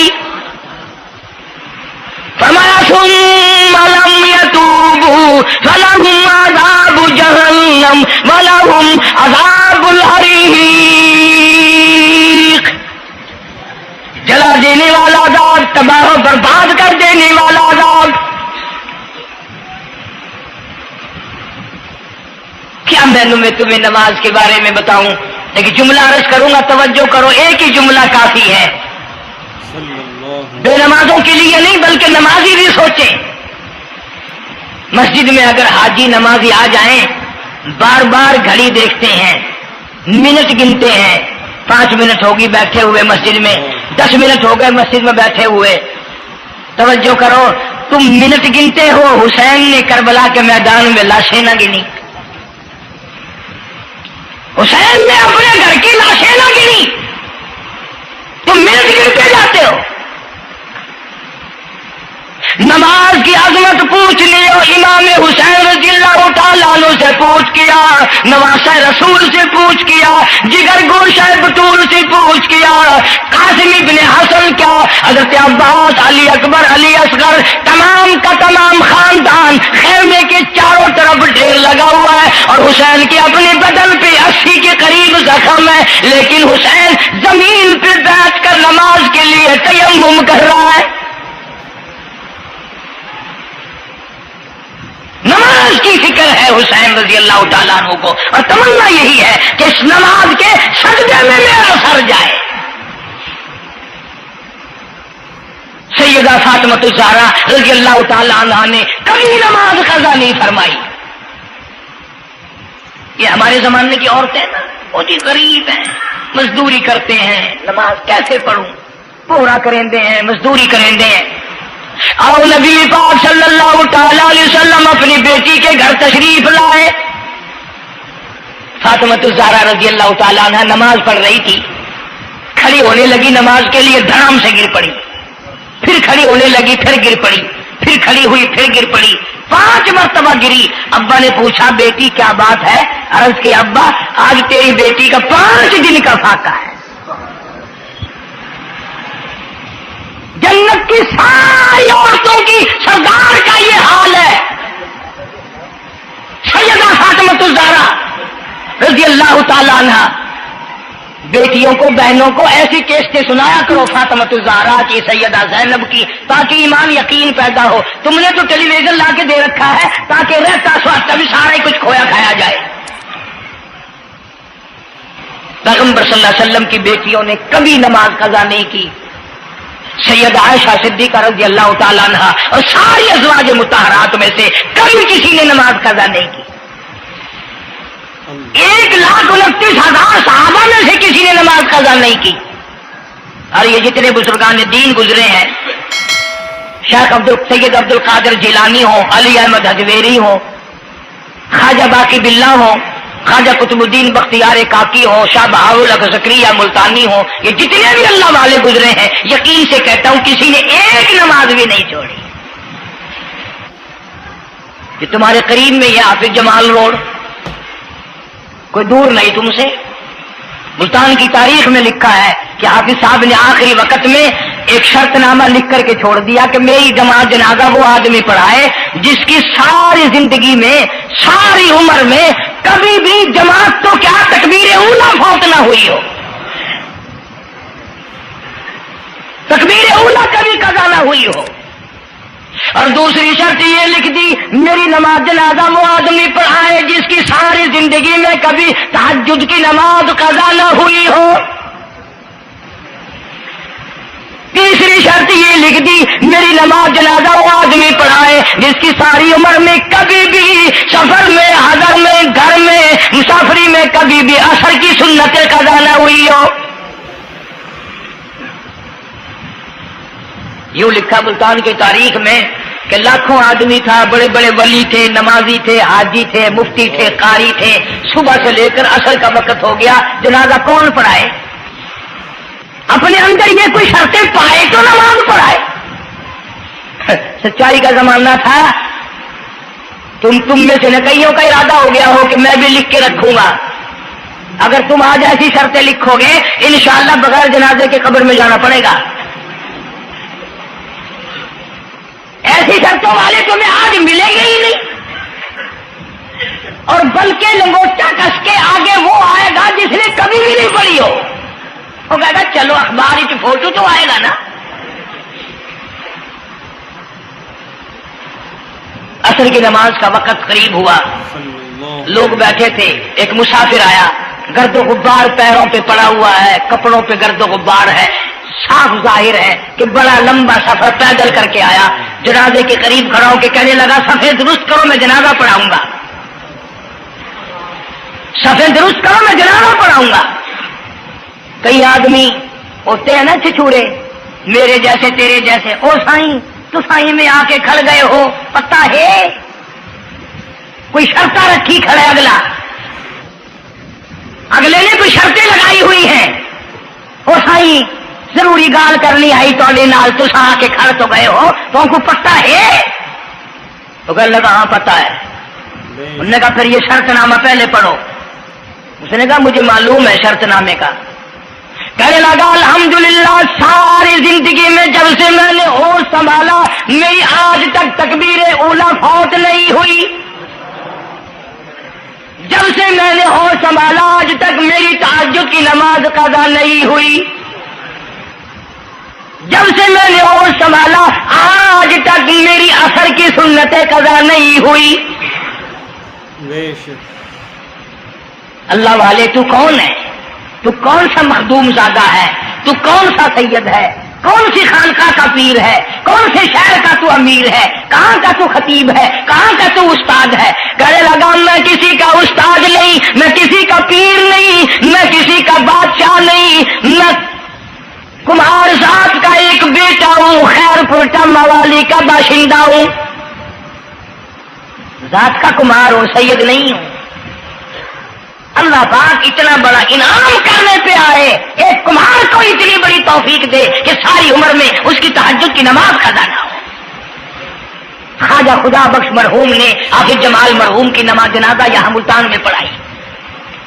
فرمایا ثم لم يتوبوا فلهم عذاب جہنم ولهم عذاب الحریق. جلا دینے والا عذاب، تباہ و برباد کر دینے والا عذاب. کیا میں تمہیں نماز کے بارے میں بتاؤں، لیکن جملہ عرض کروں گا، توجہ کرو، ایک ہی جملہ کافی ہے. بے نمازوں کے لیے نہیں بلکہ نمازی بھی سوچیں. مسجد میں اگر حاجی نمازی آ جائیں، بار بار گھڑی دیکھتے ہیں، منٹ گنتے ہیں، 5 منٹ ہوگی بیٹھے ہوئے مسجد میں، 10 منٹ ہو گئے مسجد میں بیٹھے ہوئے. توجہ کرو، تم منٹ گنتے ہو، حسین نے کربلا کے میدان میں لاشیں نہ گنی. حسین نے اپنے گھر کی لاشیں نہ گنی، تم منٹ گنتے جاتے ہو. نماز کی عظمت پوچھ لیو، امام حسین رضی اللہ تعالیٰ عنہ سے پوچھ کیا، نواسہ رسول سے پوچھ کیا، جگر گوشہ بطول سے پوچھ کیا، قاسم ابن حسن کیا، حضرت عباس، علی اکبر، علی اصغر، تمام کا تمام خاندان خیمے کے چاروں لگا ہوا ہے اور حسین کے اپنے بدن پہ 80 کے قریب زخم ہے، لیکن حسین زمین پہ بیٹھ کر نماز کے لیے تیمم کر رہا ہے. نماز کی فکر ہے حسین رضی اللہ تعالیٰ عنہ کو، اور تمنا یہی ہے کہ اس نماز کے سجدے میں میرا سر جائے. سیدہ فاطمہ الزہرا رضی اللہ تعالیٰ عنہ نے کبھی نماز قضا نہیں فرمائی. یہ ہمارے زمانے کی عورتیں نا بہت ہی غریب ہیں، مزدوری کرتے ہیں، نماز کیسے پڑھوں، پورا کریں ہیں، مزدوری کریں ہیں. اور نبی پاک صلی اللہ تعالی علیہ وسلم اپنی بیٹی کے گھر تشریف لائے. فاطمہ الزہرا رضی اللہ تعالیٰ عنہ نماز پڑھ رہی تھی، کھڑی ہونے لگی نماز کے لیے، دھڑام سے گر پڑی، پھر کھڑی ہونے لگی، پھر گر پڑی، پھر کھڑی ہوئی، پھر گر پڑی، 5 مرتبہ گری. ابا نے پوچھا بیٹی کیا بات ہے؟ عرض کی ابا آج تیری بیٹی کا 5 دن کا فاقہ ہے. جنت کی ساری عورتوں کی سردار کا یہ حال ہے. سیدہ فاطمہ الزہرا رضی اللہ تعالیٰ عنہ بیٹیوں کو، بہنوں کو ایسی کیسٹیں سنایا کرو فاطمہ الزہرا کی، سیدہ زینب کی، تاکہ ایمان یقین پیدا ہو. تم نے تو ٹیلی ویژن لا کے دے رکھا ہے تاکہ رہتا سوچتا بھی سارا ہی کچھ کھویا کھایا جائے. پیغمبر صلی اللہ علیہ وسلم کی بیٹیوں نے کبھی نماز قضا نہیں کی. سیدہ عائشہ صدیقہ رضی اللہ تعالیٰ عنہ اور ساری ازواج مطہرات میں سے کبھی کسی نے نماز قضا نہیں کی. 1,29,000 صحابہ میں سے کسی نے نماز قضا نہیں کی. اور یہ جتنے بزرگان دین گزرے ہیں، شیخ سید عبد القادر جیلانی ہوں، علی احمد حجویری ہوں، خواجہ باقی باللہ ہوں، خواجہ قطب الدین بختیار کاکی ہوں، شاہ بہاول زکریا ملتانی ہوں، یہ جتنے بھی اللہ والے گزرے ہیں، یقین سے کہتا ہوں کسی نے ایک نماز بھی نہیں چھوڑی. کہ تمہارے قریب میں یہ حافظ جمال روڈ کوئی دور نہیں تم سے، ملتان کی تاریخ میں لکھا ہے کہ حافظ صاحب نے آخری وقت میں ایک شرط نامہ لکھ کر کے چھوڑ دیا کہ میری جماعت جنازہ وہ آدمی پڑھائے جس کی ساری زندگی میں، ساری عمر میں کبھی بھی جماعت تو کیا تکبیر اولا فوت نہ ہوئی ہو، تکبیر اولا کبھی قضا نہ ہوئی ہو. اور دوسری شرط یہ لکھ دی میری نماز جنازہ وہ آدمی پڑھائے جس کی ساری زندگی میں کبھی تہجد کی نماز قضا نہ ہوئی ہو. تیسری شرط یہ لکھ دی میری نماز جنازہ وہ آدمی پڑھائے جس کی ساری عمر میں کبھی بھی سفر میں، حضر میں، گھر میں، مسافری میں کبھی بھی عصر کی سنت قضا نہ ہوئی ہو. یوں لکھا ملتان کی تاریخ میں کہ لاکھوں آدمی تھا، بڑے بڑے ولی تھے، نمازی تھے، حاجی تھے، مفتی تھے، قاری تھے. صبح سے لے کر عصر کا وقت ہو گیا، جنازہ کون پڑھائے؟ اپنے اندر یہ کوئی شرطیں پائے تو نماز پڑھائے. سچائی کا زمانہ تھا. تم میں سے نہ کئیوں کا ارادہ ہو گیا ہو کہ میں بھی لکھ کے رکھوں گا. اگر تم آج ایسی شرطیں لکھو گے انشاءاللہ بغیر جنازے کے قبر میں جانا پڑے گا. ایسی شرطوں والے تمہیں آج ملیں گے ہی نہیں. اور بلکہ لنگوٹا کس کے آگے وہ آئے گا جس نے کبھی بھی نہیں پڑھی ہو. وہ کہے گا چلو اخبار کی فوٹو تو آئے گا نا. عصر کی نماز کا وقت قریب ہوا، لوگ بیٹھے تھے. ایک مسافر آیا، گرد و غبار پیروں پہ پڑا ہوا ہے، کپڑوں پہ گرد و غبار ہے. صاف ظاہر ہے کہ بڑا لمبا سفر پیدل کر کے آیا. جنازے کے قریب کھڑا ہو کے کہنے لگا صفیں درست کرو میں جنازہ پڑھاؤں گا، صفیں درست کرو میں جنازہ پڑھاؤں گا. کئی آدمی ہوتے ہیں نا چھچورے، میرے جیسے تیرے جیسے. او سائیں تو سائیں میں آ کے کھڑ گئے ہو، پتہ ہے کوئی شرطیں رکھی کھڑے، اگلے نے کوئی شرطیں لگائی ہوئی ہیں. او سائیں ضروری گال کرنی آئی تو نال تو آ کے کھڑ تو گئے ہو، تو ان کو پتہ ہے؟ تو کہنے لگا ہاں پتہ ہے. انہوں نے کہا پھر یہ شرط نامہ پہلے پڑھو. اس نے کہا مجھے معلوم ہے شرط نامے کا. کہنے لگا الحمدللہ ساری زندگی میں جب سے میں نے ہوش سنبھالا میری آج تک تکبیر اولا فوت نہیں ہوئی. سے میں نے ہوش سنبھالا آج تک میری تہجد کی نماز قضا نہیں ہوئی. جب سے میں نے ہوش سنبھالا آج تک میری عصر کی سنتیں قضا نہیں ہوئی. بے شک. اللہ والے تو کون ہے؟ تو کون سا مخدوم زادہ ہے؟ تو کون سا سید ہے؟ کون سی خانقاہ کا پیر ہے؟ کون سے شہر کا تو امیر ہے؟ کہاں کا تو خطیب ہے؟ کہاں کا تو استاد ہے؟ کہنے لگا میں کسی کا استاد نہیں، میں کسی کا پیر نہیں، میں کسی کا بادشاہ نہیں، میں کمہار ذات کا ایک بیٹا ہوں، خیر پور موالی کا باشندہ ہوں، ذات کا کمہار ہوں، سید نہیں ہوں. اللہ پاک اتنا بڑا انعام کرنے پہ آئے، ایک کمہار کو اتنی بڑی توفیق دے کہ ساری عمر میں اس کی تہجد کی نماز قضا نہ ہو. خواجہ خدا بخش مرحوم نے حافظ جمال مرحوم کی نماز جنازہ یہاں ملتان میں پڑھائی.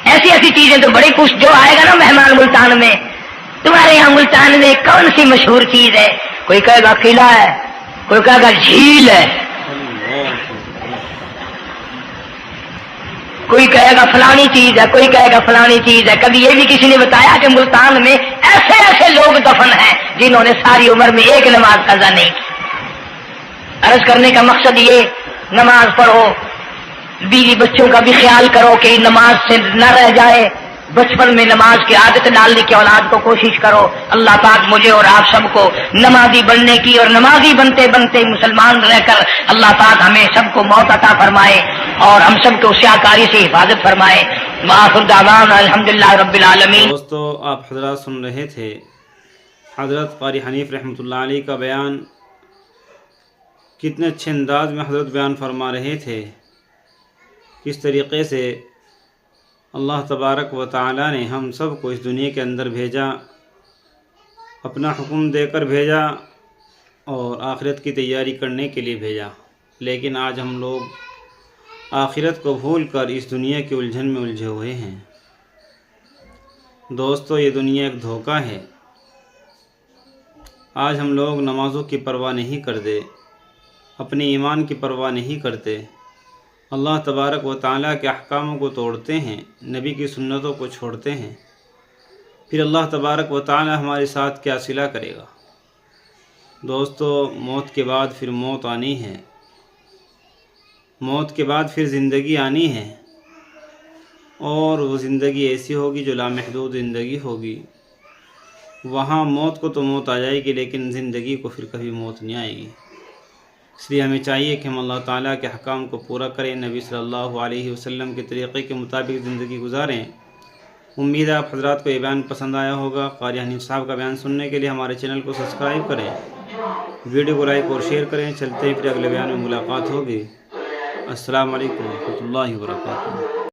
ایسی ایسی چیزیں تو بڑی کچھ جو آئے گا نا مہمان ملتان میں، تمہارے یہاں ملتان میں کون سی مشہور چیز ہے؟ کوئی کہے گا قلعہ ہے، کوئی کہے گا جھیل ہے، کوئی کہے گا فلانی چیز ہے، کوئی کہے گا فلانی چیز ہے. کبھی یہ بھی کسی نے بتایا کہ ملتان میں ایسے ایسے لوگ دفن ہیں جنہوں نے ساری عمر میں ایک نماز قضا نہیں کی. عرض کرنے کا مقصد یہ، نماز پڑھو، بیوی بچوں کا بھی خیال کرو کہ نماز سے نہ رہ جائے. بچپن میں نماز کی عادت ڈالنے کی اولاد کو کوشش کرو. اللہ پاک مجھے اور آپ سب کو نمازی بننے کی اور نمازی بنتے بنتے مسلمان رہ کر اللہ پاک ہمیں سب کو موت عطا فرمائے اور ہم سب کو سیاکاری سے حفاظت فرمائے. وآخر دعوانا الحمدللہ رب العالمین. دوستو آپ حضرات سن رہے تھے حضرت قاری حنیف رحمۃ اللہ علیہ کا بیان. کتنے اچھے انداز میں حضرت بیان فرما رہے تھے، کس طریقے سے اللہ تبارک و تعالی نے ہم سب کو اس دنیا کے اندر بھیجا، اپنا حکم دے کر بھیجا اور آخرت کی تیاری کرنے کے لیے بھیجا. لیکن آج ہم لوگ آخرت کو بھول کر اس دنیا کی الجھن میں الجھے ہوئے ہیں. دوستو یہ دنیا ایک دھوکہ ہے. آج ہم لوگ نمازوں کی پرواہ نہیں کرتے، اپنے ایمان کی پرواہ نہیں کرتے، اللہ تبارک و تعالیٰ کے احکاموں کو توڑتے ہیں، نبی کی سنتوں کو چھوڑتے ہیں. پھر اللہ تبارک و تعالیٰ ہمارے ساتھ کیا صلہ کرے گا؟ دوستو موت کے بعد پھر موت آنی ہے، موت کے بعد پھر زندگی آنی ہے، اور وہ زندگی ایسی ہوگی جو لامحدود زندگی ہوگی. وہاں موت کو تو موت آ جائے گی لیکن زندگی کو پھر کبھی موت نہیں آئے گی. اس لیے ہمیں چاہیے کہ ہم اللہ تعالیٰ کے حکام کو پورا کریں، نبی صلی اللہ علیہ وسلم کے طریقے کے مطابق زندگی گزاریں. امید ہے آپ حضرات کو یہ بیان پسند آیا ہوگا. قاری حنیف صاحب کا بیان سننے کے لیے ہمارے چینل کو سبسکرائب کریں، ویڈیو کو لائک اور شیئر کریں. چلتے ہیں پھر اگلے بیان میں ملاقات ہوگی. السلام علیکم ورحمۃ اللہ وبرکاتہ.